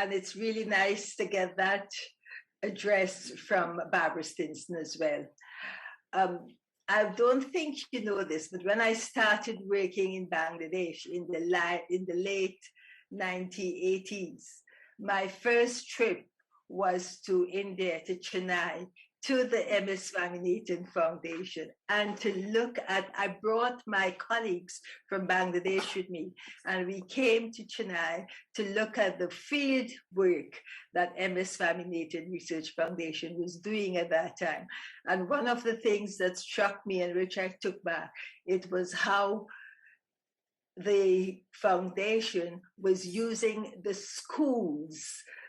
And it's really nice to get that address from Barbara Stinson as well. I don't think you know this, but when I started working in Bangladesh in the late 1980s, my first trip was to India, to Chennai, to the MS Swaminathan Foundation, and to look at, I brought my colleagues from Bangladesh with me, and we came to Chennai to look at the field work that MS Swaminathan Research Foundation was doing at that time. And one of the things that struck me and which I took back, it was how the foundation was using the schools,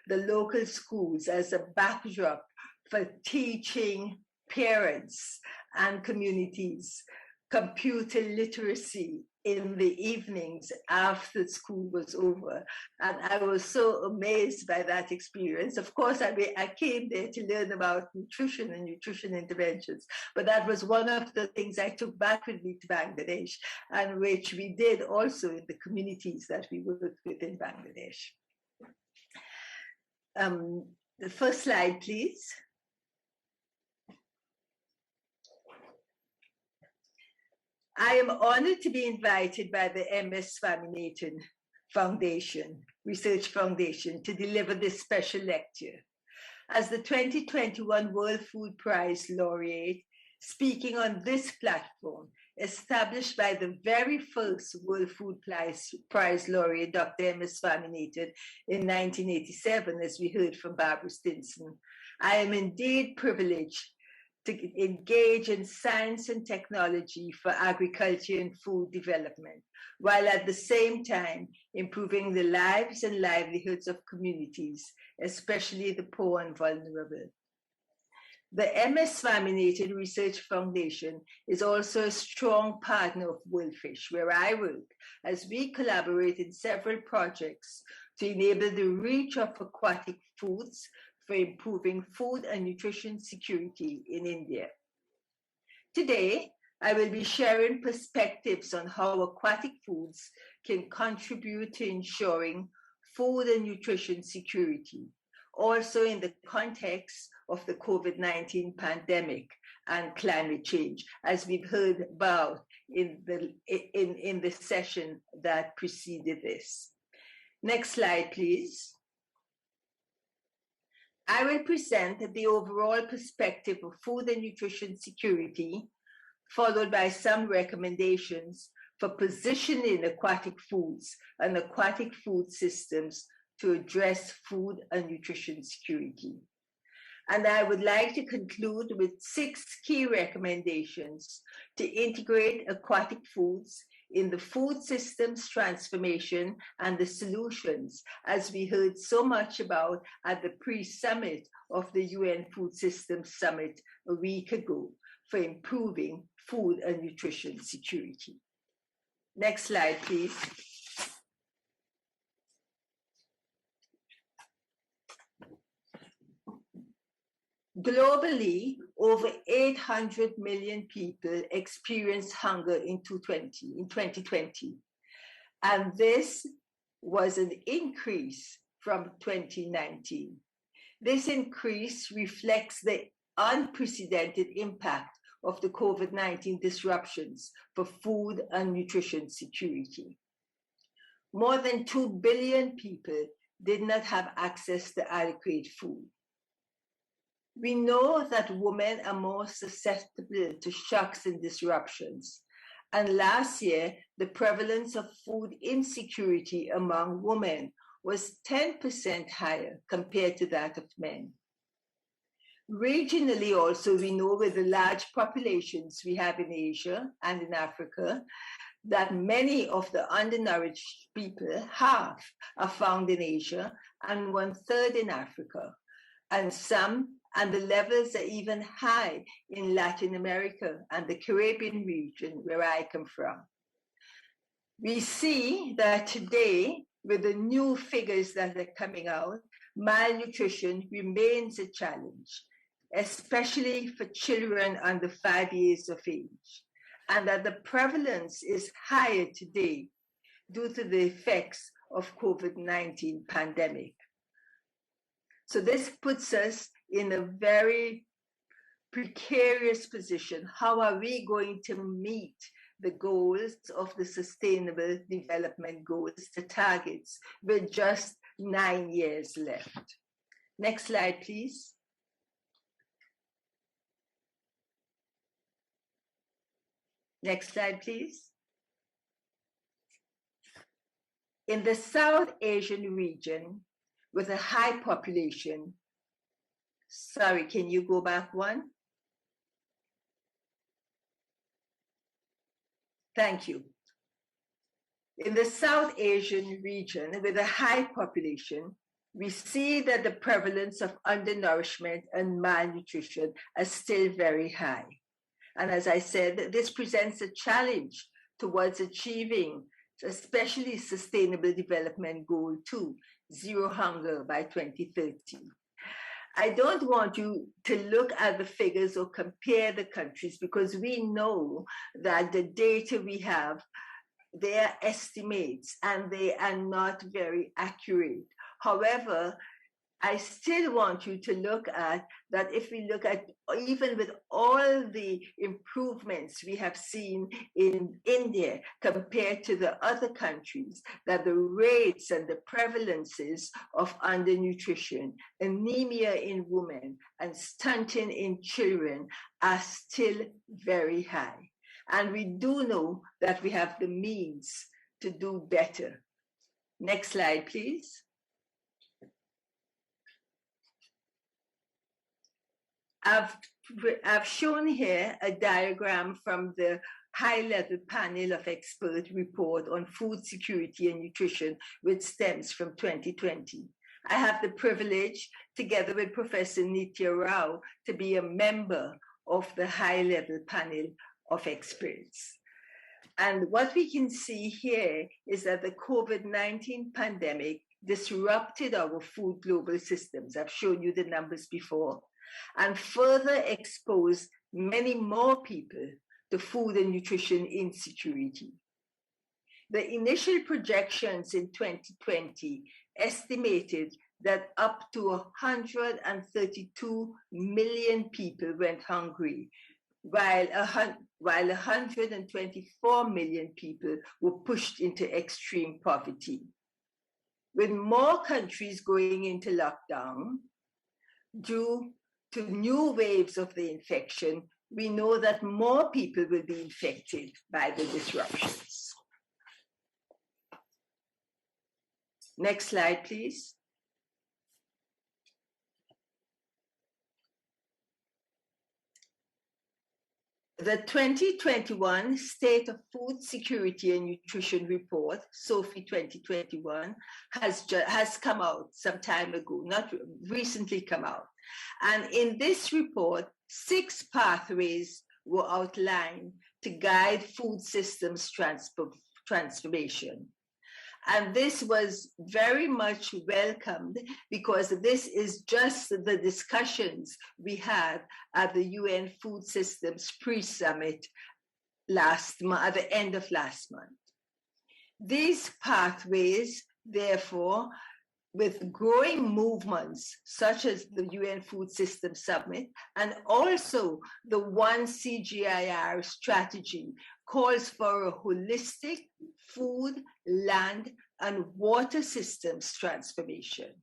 the local schools, as a backdrop for teaching parents and communities computer literacy in the evenings after school was over. And I was so amazed by that experience. Of course, I came there to learn about nutrition and nutrition interventions, but that was one of the things I took back with me to Bangladesh, and which we did also in the communities that we worked with in Bangladesh. The first slide, please. I am honored to be invited by the MS Swaminathan Foundation, Research Foundation, to deliver this special lecture. As the 2021 World Food Prize laureate, speaking on this platform, established by the very first World Food Prize laureate, Dr. MS Swaminathan, in 1987, as we heard from Barbara Stinson, I am indeed privileged to engage in science and technology for agriculture and food development, while at the same time improving the lives and livelihoods of communities, especially the poor and vulnerable. The MS Swaminathan Research Foundation is also a strong partner of WorldFish, where I work, as we collaborate in several projects to enable the reach of aquatic foods for improving food and nutrition security in India. Today, I will be sharing perspectives on how aquatic foods can contribute to ensuring food and nutrition security, also in the context of the COVID-19 pandemic and climate change, as we've heard about in the session that preceded this. Next slide, please. I will present the overall perspective of food and nutrition security, followed by some recommendations for positioning aquatic foods and aquatic food systems to address food and nutrition security. And I would like to conclude with 6 key recommendations to integrate aquatic foods in the food systems transformation and the solutions, as we heard so much about at the pre-summit of the UN Food Systems Summit a week ago, for improving food and nutrition security. Next slide, please. Globally, over 800 million people experienced hunger in 2020. And this was an increase from 2019. This increase reflects the unprecedented impact of the COVID-19 disruptions for food and nutrition security. More than 2 billion people did not have access to adequate food. We know that women are more susceptible to shocks and disruptions. And last year, the prevalence of food insecurity among women was 10% higher compared to that of men. Regionally also, we know with the large populations we have in Asia and in Africa, that many of the undernourished people, half, are found in Asia and 1/3 in Africa. And the levels are even high in Latin America and the Caribbean region, where I come from. We see that today, with the new figures that are coming out, malnutrition remains a challenge, especially for children under 5 years of age, and that the prevalence is higher today due to the effects of COVID-19 pandemic. So this puts us in a very precarious position. How are we going to meet the goals of the Sustainable Development Goals, the targets, with just 9 years left? Next slide, please. Next slide, please. In the South Asian region, with a high population, sorry, can you go back one? Thank you. In the South Asian region, with a high population, we see that the prevalence of undernourishment and malnutrition is still very high. And as I said, this presents a challenge towards achieving, especially Sustainable Development Goal 2, zero hunger by 2030. I don't want you to look at the figures or compare the countries, because we know that the data we have, they are estimates and they are not very accurate. However, I still want you to look at that. If we look at, even with all the improvements we have seen in India compared to the other countries, that the rates and the prevalences of undernutrition, anemia in women, and stunting in children are still very high. And we do know that we have the means to do better. Next slide, please. I've shown here a diagram from the high-level panel of expert report on food security and nutrition, which stems from 2020. I have the privilege, together with Professor Nitya Rao, to be a member of the high-level panel of experts. And what we can see here is that the COVID-19 pandemic disrupted our food global systems. I've shown you the numbers before, and further exposed many more people to food and nutrition insecurity. The initial projections in 2020 estimated that up to 132 million people went hungry, while 124 million people were pushed into extreme poverty. With more countries going into lockdown due to new waves of the infection, we know that more people will be infected by the disruptions. Next slide, please. The 2021 State of Food Security and Nutrition Report, SOFI 2021, has come out some time ago, not recently come out. And in this report, 6 pathways were outlined to guide food systems transformation. And this was very much welcomed, because this is just the discussions we had at the UN Food Systems Pre-Summit at the end of last month. These pathways, therefore, with growing movements such as the UN Food Systems Summit and also the One CGIAR strategy, calls for a holistic food, land, and water systems transformation.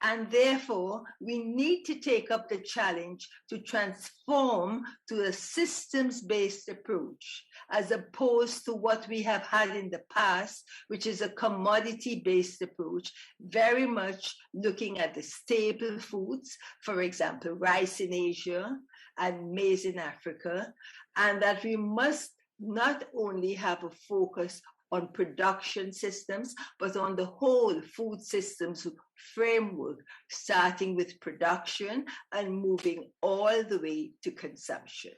And therefore, we need to take up the challenge to transform to a systems-based approach, as opposed to what we have had in the past, which is a commodity-based approach, very much looking at the staple foods, for example, rice in Asia and maize in Africa, and that we must not only have a focus on production systems, but on the whole food systems framework, starting with production and moving all the way to consumption.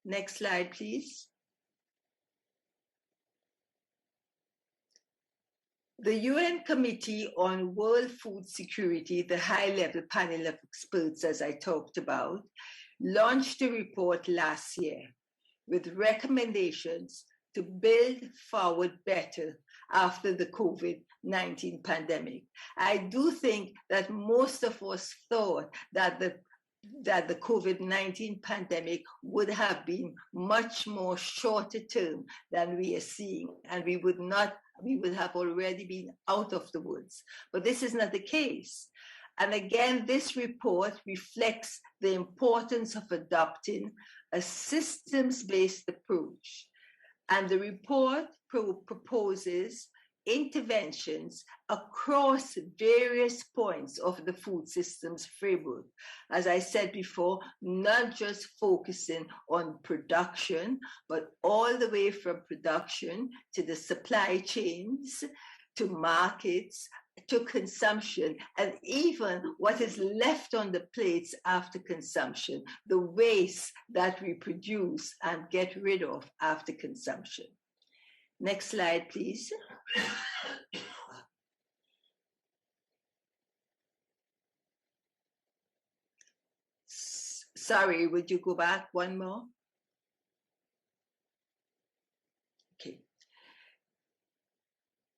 Next slide, please. The UN Committee on World Food Security, the high-level panel of experts, as I talked about, launched a report last year with recommendations to build forward better after the COVID-19 pandemic. I do think that most of us thought that the COVID-19 pandemic would have been much more shorter term than we are seeing, and we would have already been out of the woods. But this is not the case. And again, this report reflects the importance of adopting a systems-based approach. And the report proposes interventions across various points of the food systems framework. As I said before, not just focusing on production, but all the way from production to the supply chains, to markets, to consumption, and even what is left on the plates after consumption, the waste that we produce and get rid of after consumption. Next slide, please. Sorry, would you go back one more? Okay.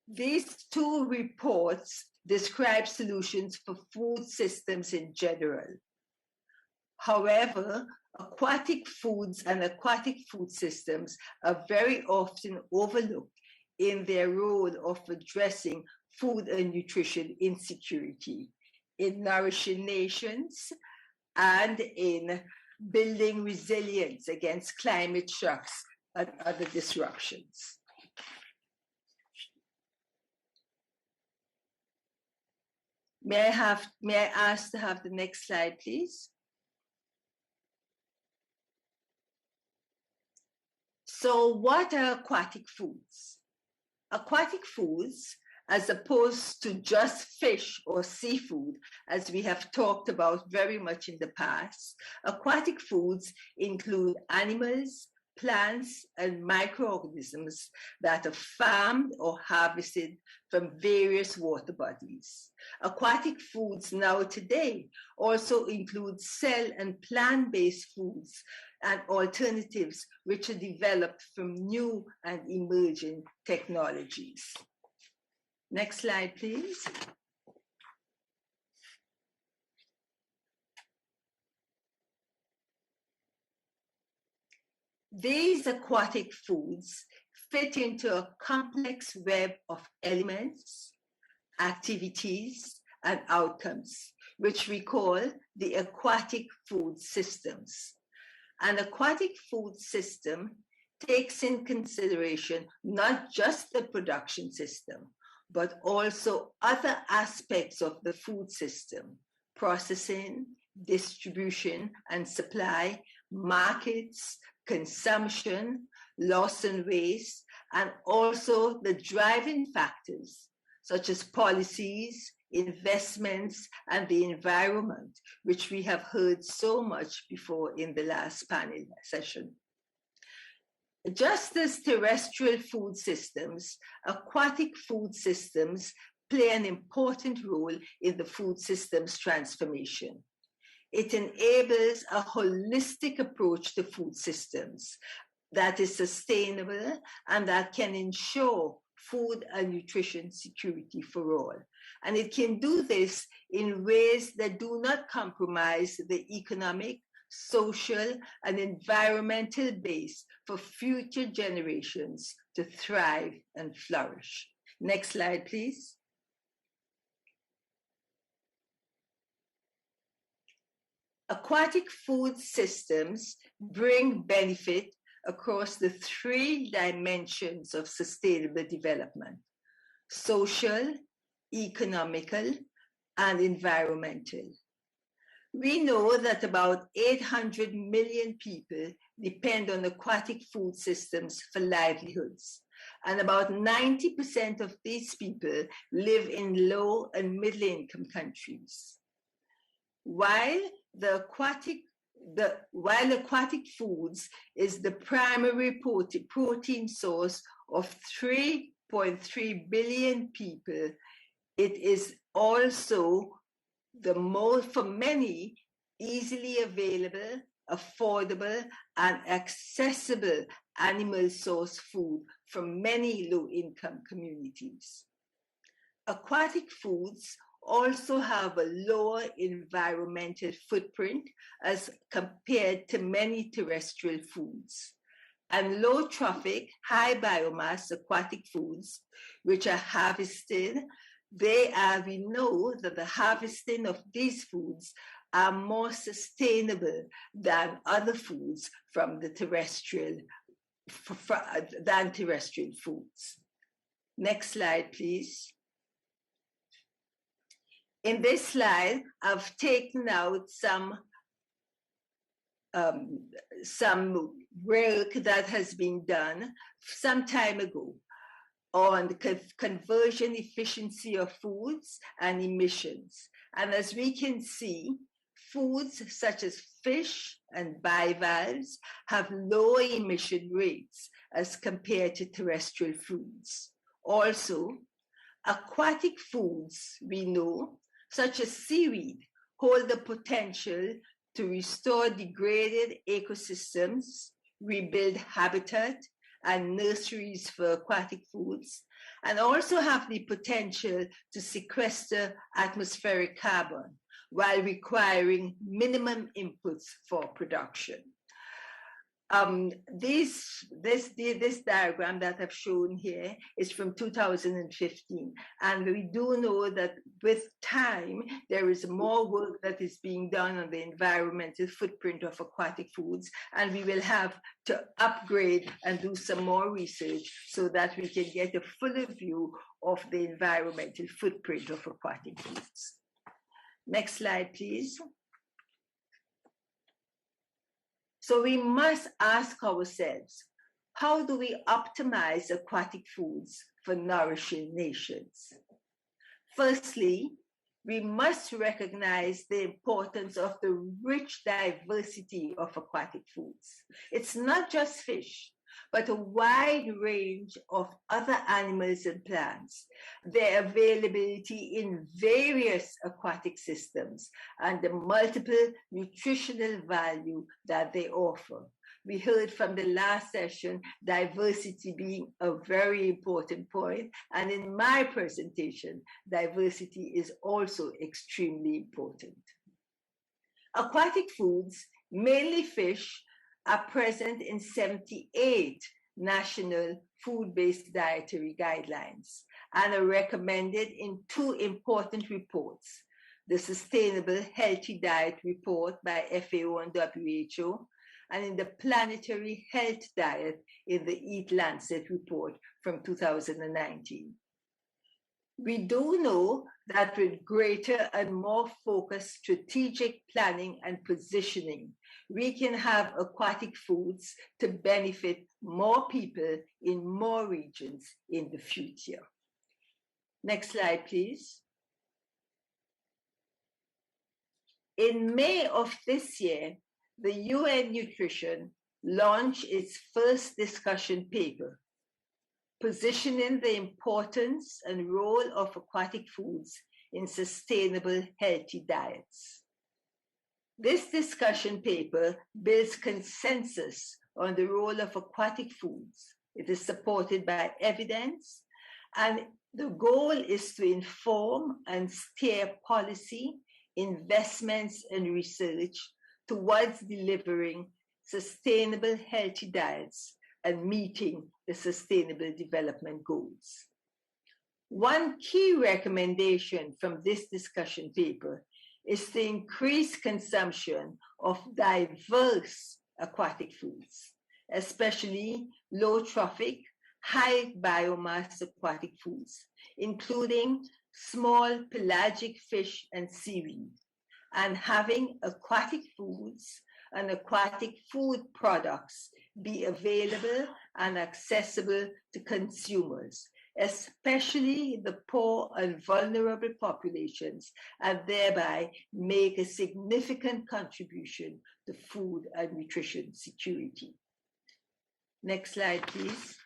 These two reports describe solutions for food systems in general. However, aquatic foods and aquatic food systems are very often overlooked in their role of addressing food and nutrition insecurity in nourishing nations and in building resilience against climate shocks and other disruptions. May I ask to have the next slide, please? So what are aquatic foods? Aquatic foods, as opposed to just fish or seafood, as we have talked about very much in the past, aquatic foods include animals, plants, and microorganisms that are farmed or harvested from various water bodies. Aquatic foods now today also include cell and plant-based foods and alternatives which are developed from new and emerging technologies. Next slide, please. These aquatic foods fit into a complex web of elements, activities, and outcomes, which we call the aquatic food systems. An aquatic food system takes in consideration not just the production system, but also other aspects of the food system: processing, distribution and supply, markets, consumption, loss and waste, and also the driving factors such as policies, investments, and the environment, which we have heard so much before in the last panel session. Just as terrestrial food systems, aquatic food systems play an important role in the food systems transformation. It enables a holistic approach to food systems that is sustainable and that can ensure food and nutrition security for all. And it can do this in ways that do not compromise the economic, social, and environmental base for future generations to thrive and flourish. Next slide, please. Aquatic food systems bring benefit across the three dimensions of sustainable development: social, economical, and environmental. We know that about 800 million people depend on aquatic food systems for livelihoods, and about 90% of these people live in low and middle income countries. While aquatic foods is the primary protein source of 3.3 billion people, it is also the most, for many, easily available, affordable, and accessible animal source food from many low-income communities. Aquatic foods also have a lower environmental footprint as compared to many terrestrial foods. And low trophic, high biomass aquatic foods, which are harvested, we know that the harvesting of these foods are more sustainable than other foods from the terrestrial foods. Next slide, please. In this slide, I've taken out some work that has been done some time ago on the conversion efficiency of foods and emissions. And as we can see, foods such as fish and bivalves have lower emission rates as compared to terrestrial foods. Also, aquatic foods, we know, such as seaweed, hold the potential to restore degraded ecosystems, rebuild habitat and nurseries for aquatic foods, and also have the potential to sequester atmospheric carbon while requiring minimum inputs for production. This diagram that I've shown here is from 2015, and we do know that with time there is more work that is being done on the environmental footprint of aquatic foods, and we will have to upgrade and do some more research so that we can get a fuller view of the environmental footprint of aquatic foods. Next slide, please. So we must ask ourselves, how do we optimize aquatic foods for nourishing nations? Firstly, we must recognize the importance of the rich diversity of aquatic foods. It's not just fish, but a wide range of other animals and plants, their availability in various aquatic systems, and the multiple nutritional value that they offer. We heard from the last session, diversity being a very important point, and in my presentation, diversity is also extremely important. Aquatic foods, mainly fish, are present in 78 national food-based dietary guidelines and are recommended in 2 important reports, the Sustainable Healthy Diet Report by FAO and WHO, and in the Planetary Health Diet in the Eat Lancet report from 2019. We do know that with greater and more focused strategic planning and positioning, we can have aquatic foods to benefit more people in more regions in the future. Next slide, please. In May of this year, the UN Nutrition launched its first discussion paper, positioning the importance and role of aquatic foods in sustainable, healthy diets. This discussion paper builds consensus on the role of aquatic foods. It is supported by evidence, and the goal is to inform and steer policy, investments, and research towards delivering sustainable, healthy diets and meeting the Sustainable Development Goals. One key recommendation from this discussion paper is to increase consumption of diverse aquatic foods, especially low trophic, high biomass aquatic foods, including small pelagic fish and seaweed, and having aquatic foods and aquatic food products be available and accessible to consumers, especially the poor and vulnerable populations, and thereby make a significant contribution to food and nutrition security. Next slide, please.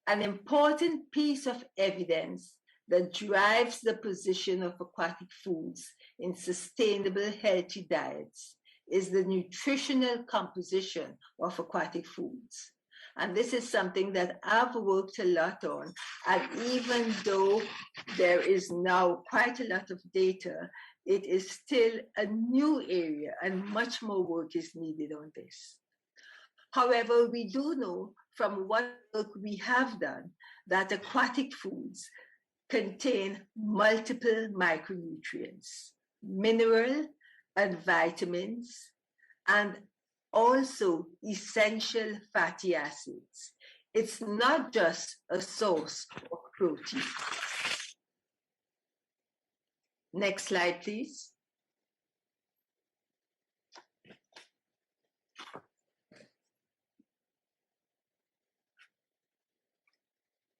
An important piece of evidence that drives the position of aquatic foods in sustainable, healthy diets is the nutritional composition of aquatic foods. And this is something that I've worked a lot on. And even though there is now quite a lot of data, it is still a new area and much more work is needed on this. However, we do know from what work we have done that aquatic foods contain multiple micronutrients, mineral and vitamins, and also essential fatty acids. It's not just a source of protein. Next slide, please.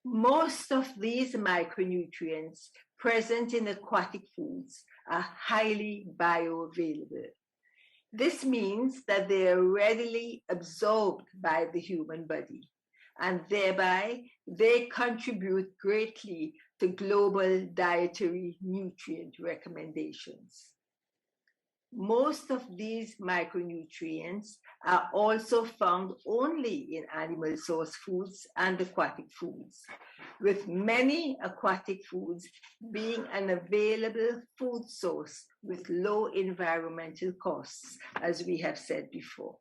Most of these micronutrients present in aquatic foods are highly bioavailable. This means that they are readily absorbed by the human body, and thereby they contribute greatly to global dietary nutrient recommendations. Most of these micronutrients are also found only in animal source foods and aquatic foods, with many aquatic foods being an available food source with low environmental costs, as we have said before.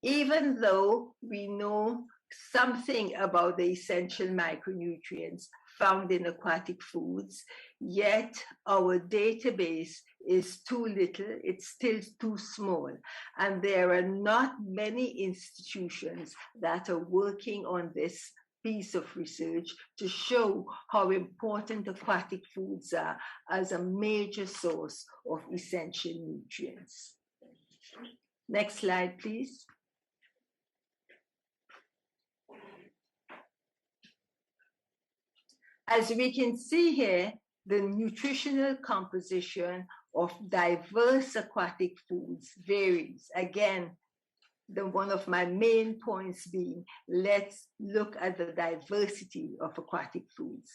Even though we know something about the essential micronutrients found in aquatic foods, yet our database is too little, it's still too small, and there are not many institutions that are working on this piece of research to show how important aquatic foods are as a major source of essential nutrients. Next slide, please. As we can see here, the nutritional composition of diverse aquatic foods varies. Again, one of my main points being, let's look at the diversity of aquatic foods.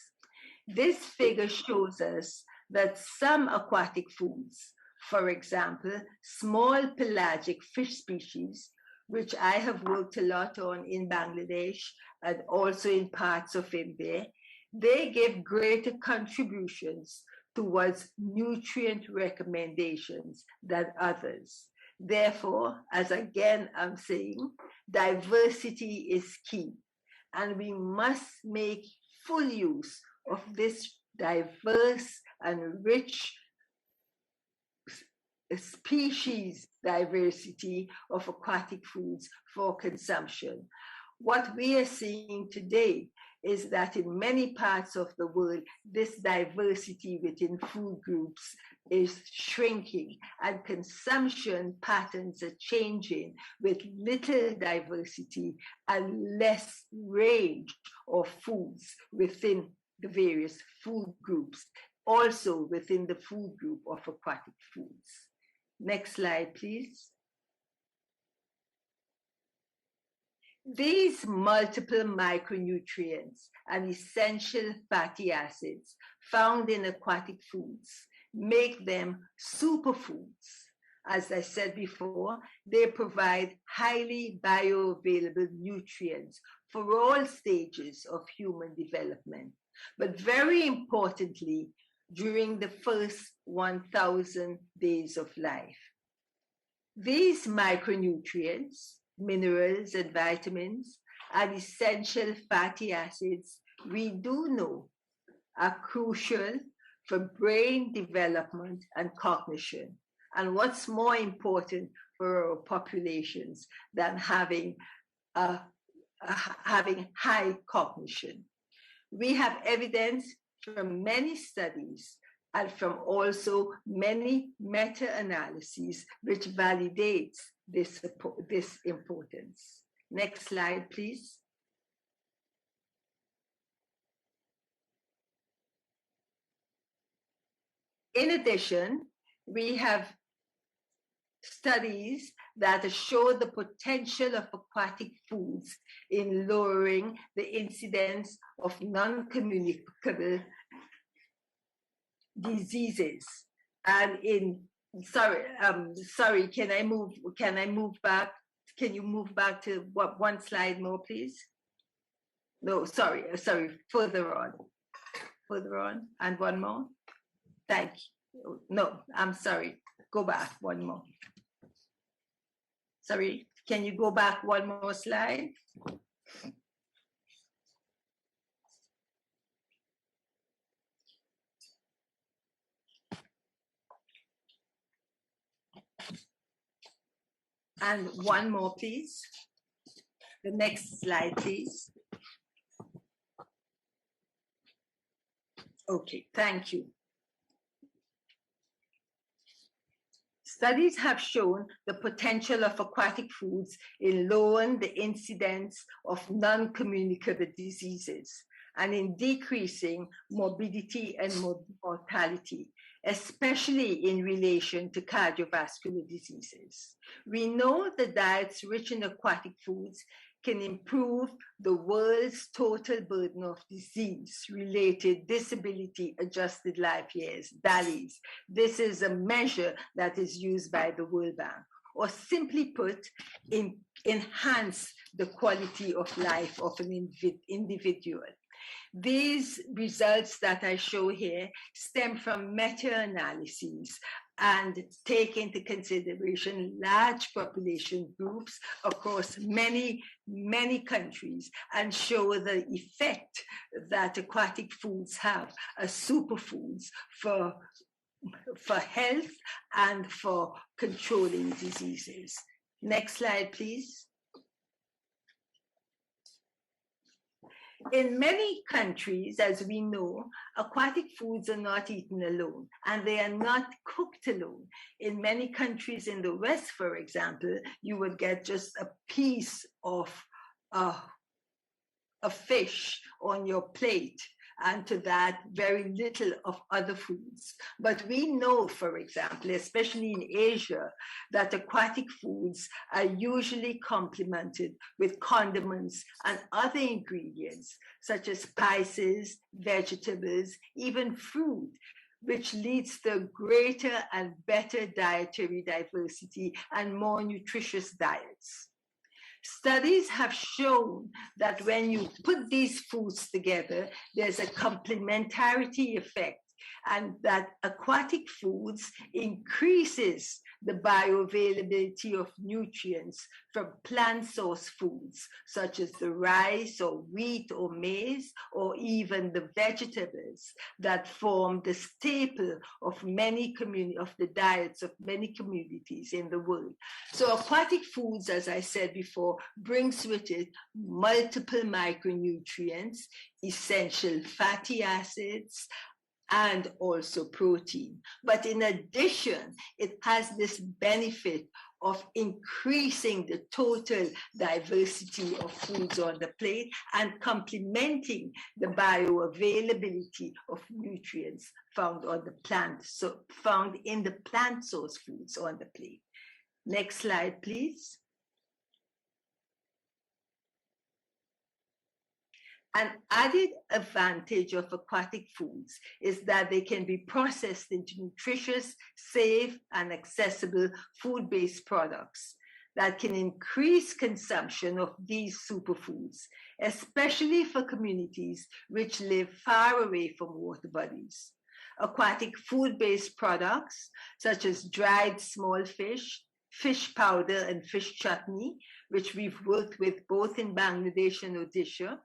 This figure shows us that some aquatic foods, for example, small pelagic fish species, which I have worked a lot on in Bangladesh and also in parts of India, they give greater contributions towards nutrient recommendations than others. Therefore, as again I'm saying, diversity is key, and we must make full use of this diverse and rich species diversity of aquatic foods for consumption. What we are seeing today is that in many parts of the world, this diversity within food groups is shrinking, and consumption patterns are changing with little diversity and less range of foods within the various food groups, also within the food group of aquatic foods. Next slide, please. These multiple micronutrients and essential fatty acids found in aquatic foods make them superfoods. As I said before, they provide highly bioavailable nutrients for all stages of human development, but very importantly, during the first 1,000 days of life. These micronutrients, minerals and vitamins, and essential fatty acids, we do know are crucial for brain development and cognition. And what's more important for our populations than having high cognition? We have evidence from many studies and from also many meta-analyses which validates this importance. Next slide, please. In addition, we have studies that show the potential of aquatic foods in lowering the incidence of non-communicable diseases. And sorry, can I move back? Can you move back to one slide more, please? No, sorry, further on, and one more. Thank you. No, I'm sorry. Go back one more. Sorry, can you go back one more slide? And one more, please. The next slide, please. Okay, thank you. Studies have shown the potential of aquatic foods in lowering the incidence of non-communicable diseases and in decreasing morbidity and mortality, especially in relation to cardiovascular diseases. We know that diets rich in aquatic foods can improve the world's total burden of disease-related disability adjusted life years, DALYs. This is a measure that is used by the World Bank, or simply put, enhance the quality of life of an individual. These results that I show here stem from meta-analyses and take into consideration large population groups across many countries and show the effect that aquatic foods have as superfoods for health and for controlling diseases. Next slide, please. In many countries, as we know, aquatic foods are not eaten alone, and they are not cooked alone. In many countries in the West, for example, you would get just a piece of a fish on your plate, and to that, very little of other foods. But we know, for example, especially in Asia, that aquatic foods are usually complemented with condiments and other ingredients, such as spices, vegetables, even fruit, which leads to greater and better dietary diversity and more nutritious diets. Studies have shown that when you put these foods together, there's a complementarity effect, and that aquatic foods increases the bioavailability of nutrients from plant source foods, such as the rice or wheat or maize, or even the vegetables that form the staple of the diets of many communities in the world. So aquatic foods, as I said before, brings with it multiple micronutrients, essential fatty acids, and also protein. But in addition, it has this benefit of increasing the total diversity of foods on the plate and complementing the bioavailability of nutrients found on the plant, so found in the plant source foods on the plate. Next slide, please. An added advantage of aquatic foods is that they can be processed into nutritious, safe, and accessible food-based products that can increase consumption of these superfoods, especially for communities which live far away from water bodies. Aquatic food-based products, such as dried small fish, fish powder, and fish chutney, which we've worked with both in Bangladesh and Odisha,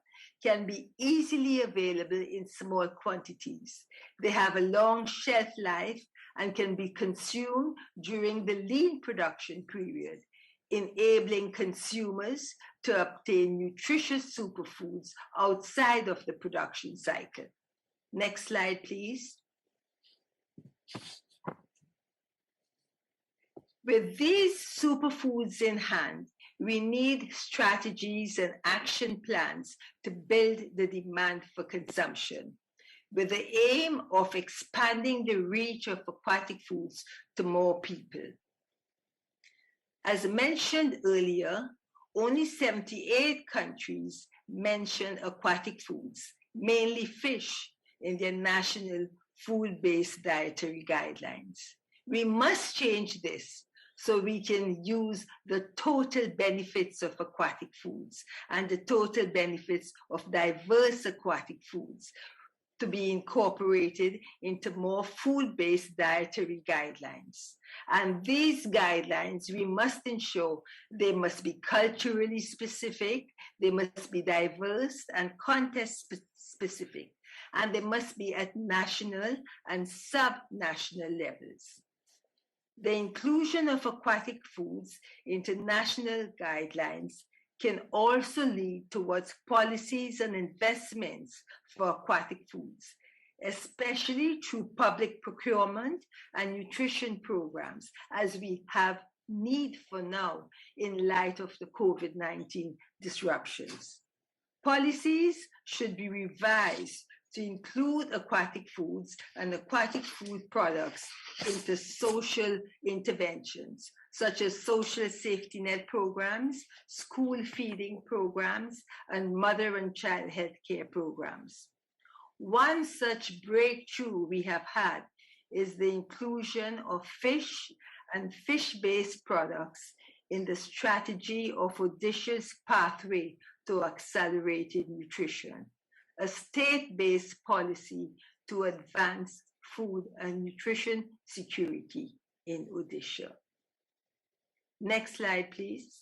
can be easily available in small quantities. They have a long shelf life and can be consumed during the lean production period, enabling consumers to obtain nutritious superfoods outside of the production cycle. Next slide, please. With these superfoods in hand, we need strategies and action plans to build the demand for consumption, with the aim of expanding the reach of aquatic foods to more people. As mentioned earlier, only 78 countries mention aquatic foods, mainly fish, in their national food-based dietary guidelines. We must change this so we can use the total benefits of aquatic foods and the total benefits of diverse aquatic foods to be incorporated into more food-based dietary guidelines. And these guidelines, we must ensure they must be culturally specific, they must be diverse and context specific, and they must be at national and sub-national levels. The inclusion of aquatic foods into national guidelines can also lead towards policies and investments for aquatic foods, especially through public procurement and nutrition programs, as we have need for now in light of the COVID-19 disruptions. Policies should be revised to include aquatic foods and aquatic food products into social interventions, such as social safety net programs, school feeding programs, and mother and child health care programs. One such breakthrough we have had is the inclusion of fish and fish-based products in the strategy of Odisha's pathway to accelerated nutrition, a state-based policy to advance food and nutrition security in Odisha. Next slide, please.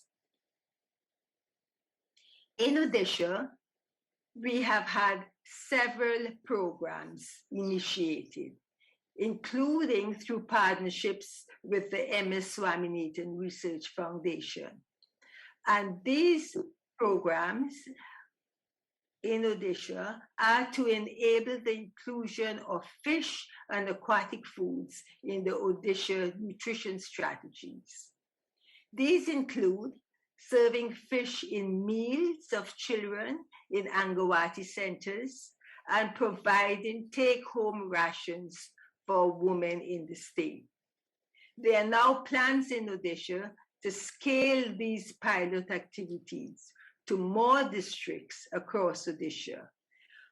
In Odisha, we have had several programs initiated, including through partnerships with the MS Swaminathan Research Foundation. And these programs in Odisha are to enable the inclusion of fish and aquatic foods in the Odisha nutrition strategies. These include serving fish in meals of children in Angawati centers and providing take-home rations for women in the state. There are now plans in Odisha to scale these pilot activities to more districts across Odisha.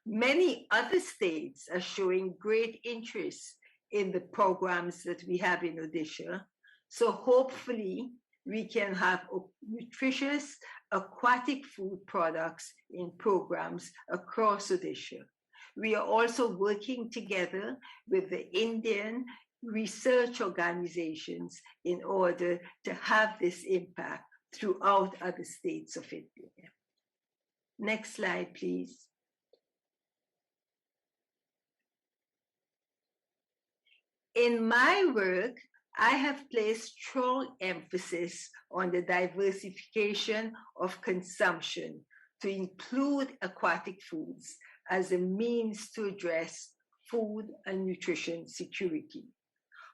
Many other states are showing great interest in the programs that we have in Odisha. So hopefully we can have nutritious aquatic food products in programs across Odisha. We are also working together with the Indian research organizations in order to have this impact throughout other states of India. Next slide, please. In my work, I have placed strong emphasis on the diversification of consumption to include aquatic foods as a means to address food and nutrition security.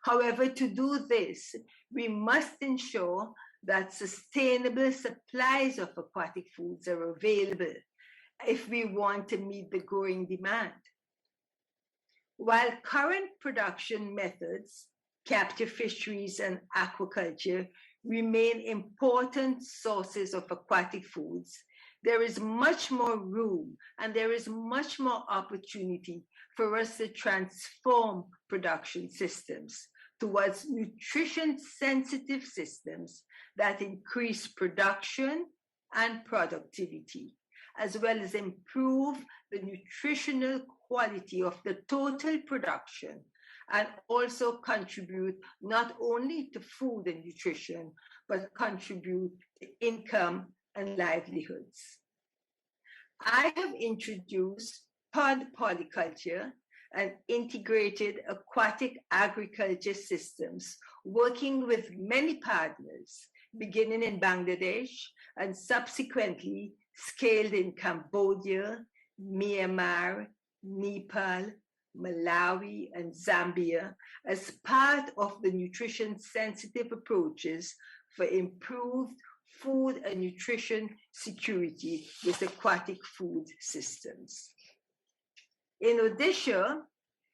However, to do this, we must ensure that sustainable supplies of aquatic foods are available if we want to meet the growing demand. While current production methods, captive fisheries and aquaculture, remain important sources of aquatic foods, there is much more room and there is much more opportunity for us to transform production systems towards nutrition-sensitive systems that increase production and productivity, as well as improve the nutritional quality of the total production, and also contribute not only to food and nutrition, but contribute to income and livelihoods. I have introduced pond polyculture and integrated aquatic agriculture systems, working with many partners, beginning in Bangladesh and subsequently scaled in Cambodia, Myanmar, Nepal, Malawi, and Zambia as part of the nutrition-sensitive approaches for improved food and nutrition security with aquatic food systems. In Odisha,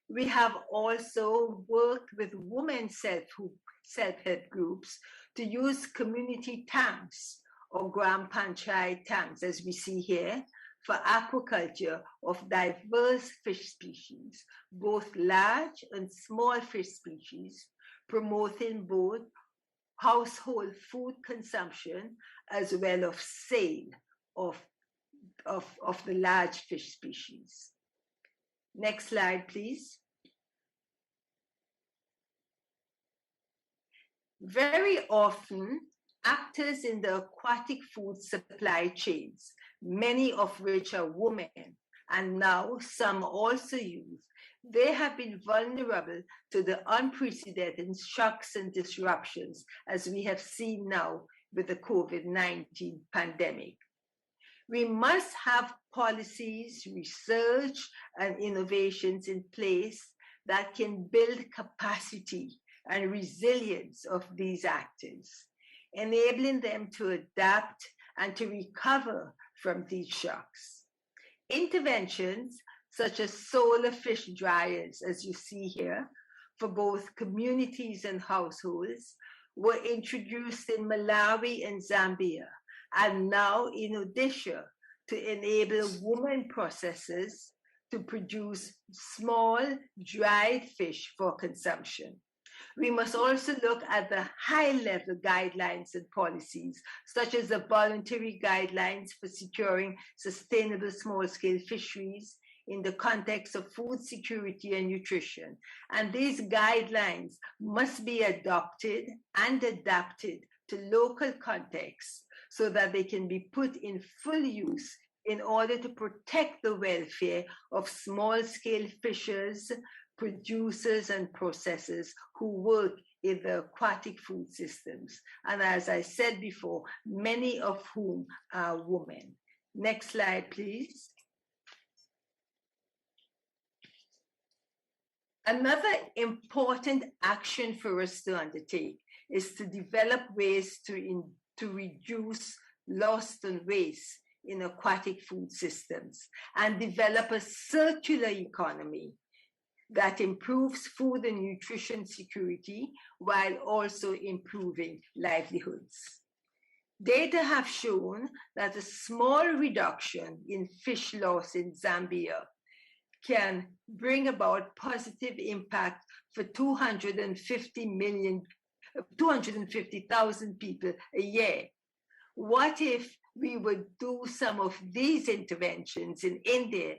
we have also worked with women self-help groups to use community tanks or Gram Panchayat tanks, as we see here, for aquaculture of diverse fish species, both large and small fish species, promoting both household food consumption as well as sale of the large fish species. Next slide, please. Very often, actors in the aquatic food supply chains, many of which are women, and now some also youth, they have been vulnerable to the unprecedented shocks and disruptions, as we have seen now with the COVID-19 pandemic. We must have policies, research, and innovations in place that can build capacity and resilience of these actors, enabling them to adapt and to recover from these shocks. Interventions such as solar fish dryers, as you see here, for both communities and households, were introduced in Malawi and Zambia, and now in Odisha, to enable women processors to produce small dried fish for consumption. We must also look at the high-level guidelines and policies, such as the voluntary guidelines for securing sustainable small-scale fisheries in the context of food security and nutrition. And these guidelines must be adopted and adapted to local contexts so that they can be put in full use in order to protect the welfare of small-scale fishers, producers, and processors who work in the aquatic food systems. And as I said before, many of whom are women. Next slide, please. Another important action for us to undertake is to develop ways to reduce loss and waste in aquatic food systems and develop a circular economy that improves food and nutrition security while also improving livelihoods. Data have shown that a small reduction in fish loss in Zambia can bring about positive impact for 250,000 people a year. What if we would do some of these interventions in India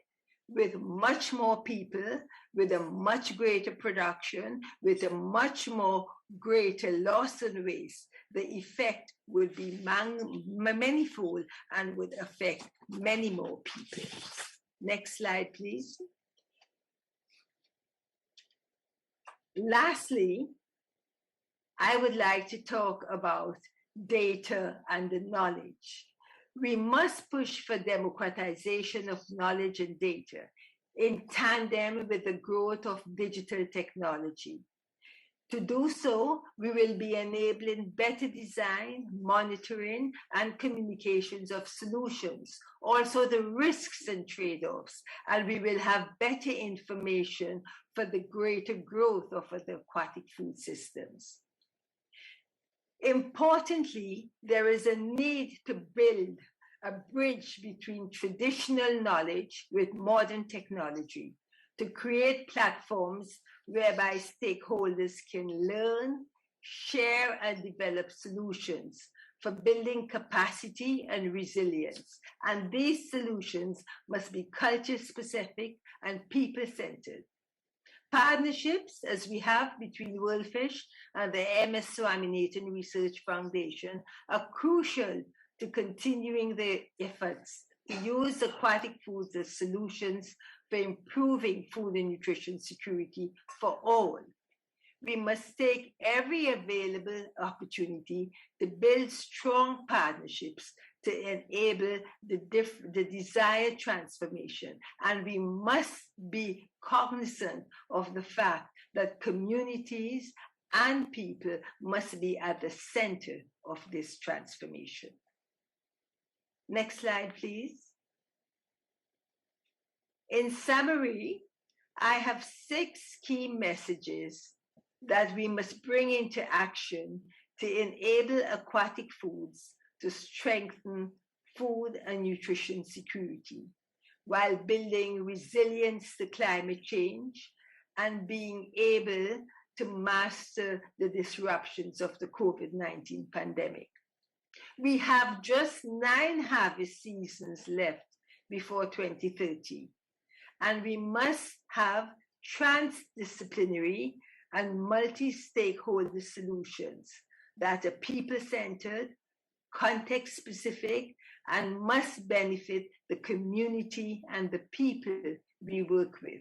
with much more people, with a much greater production, with a much more greater loss and waste? The effect would be manifold and would affect many more people. Next slide, please. Lastly, I would like to talk about data and the knowledge. We must push for democratization of knowledge and data in tandem with the growth of digital technology. To do so, we will be enabling better design, monitoring, and communications of solutions, also the risks and trade-offs, and we will have better information for the greater growth of the aquatic food systems. Importantly, there is a need to build a bridge between traditional knowledge with modern technology to create platforms whereby stakeholders can learn, share, and develop solutions for building capacity and resilience. And these solutions must be culture-specific and people-centered. Partnerships, as we have between WorldFish and the MS Swaminathan Research Foundation, are crucial to continuing the efforts to use aquatic foods as solutions for improving food and nutrition security for all. We must take every available opportunity to build strong partnerships to enable the desired transformation. And we must be cognizant of the fact that communities and people must be at the center of this transformation. Next slide, please. In summary, I have 6 key messages that we must bring into action to enable aquatic foods to strengthen food and nutrition security while building resilience to climate change and being able to master the disruptions of the COVID-19 pandemic. We have just 9 harvest seasons left before 2030, and we must have transdisciplinary and multi-stakeholder solutions that are people-centered, context-specific, and must benefit the community and the people we work with,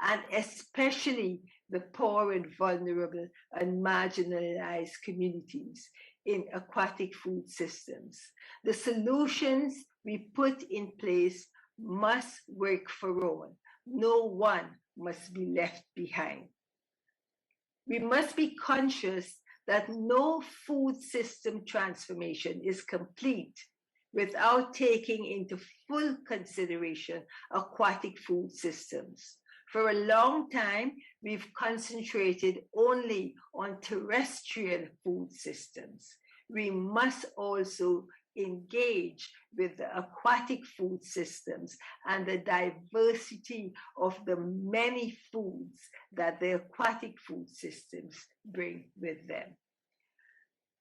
and especially the poor and vulnerable and marginalized communities in aquatic food systems. The solutions we put in place must work for all. No one must be left behind. We must be conscious that no food system transformation is complete without taking into full consideration aquatic food systems. For a long time, we've concentrated only on terrestrial food systems. We must also engage with the aquatic food systems and the diversity of the many foods that the aquatic food systems bring with them.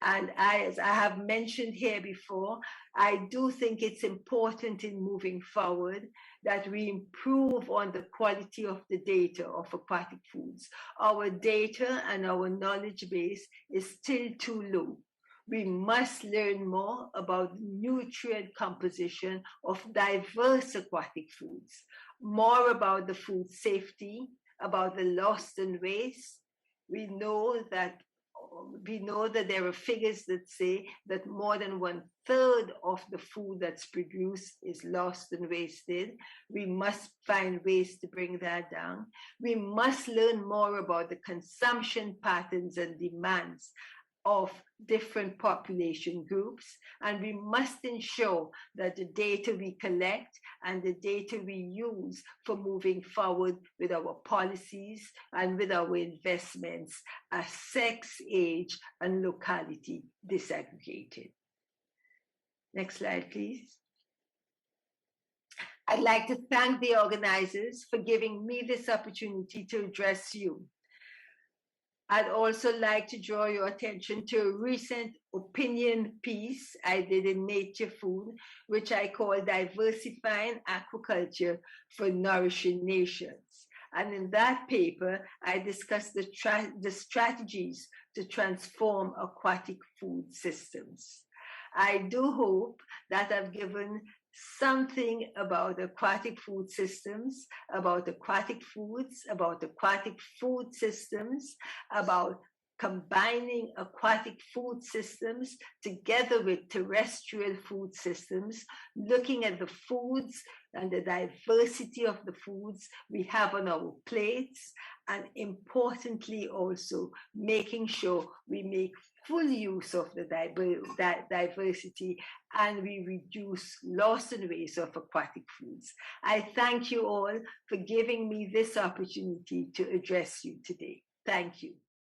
And as I have mentioned here before, I do think it's important in moving forward that we improve on the quality of the data of aquatic foods. Our data and our knowledge base is still too low. We must learn more about nutrient composition of diverse aquatic foods, more about the food safety, about the lost and waste. We know that there are figures that say that more than 1/3 of the food that's produced is lost and wasted. We must find ways to bring that down. We must learn more about the consumption patterns and demands of different population groups, and we must ensure that the data we collect and the data we use for moving forward with our policies and with our investments are sex, age, and locality disaggregated. Next slide, please. I'd like to thank the organizers for giving me this opportunity to address you. I'd also like to draw your attention to a recent opinion piece I did in Nature Food, which I call Diversifying Aquaculture for Nourishing Nations. And in that paper, I discussed the strategies to transform aquatic food systems. I do hope that I've given something about aquatic food systems, about aquatic foods, about aquatic food systems, about combining aquatic food systems together with terrestrial food systems, looking at the foods and the diversity of the foods we have on our plates, and importantly also making sure we make full use of the diversity and we reduce loss and waste of aquatic foods. I thank you all for giving me this opportunity to address you today. Thank you.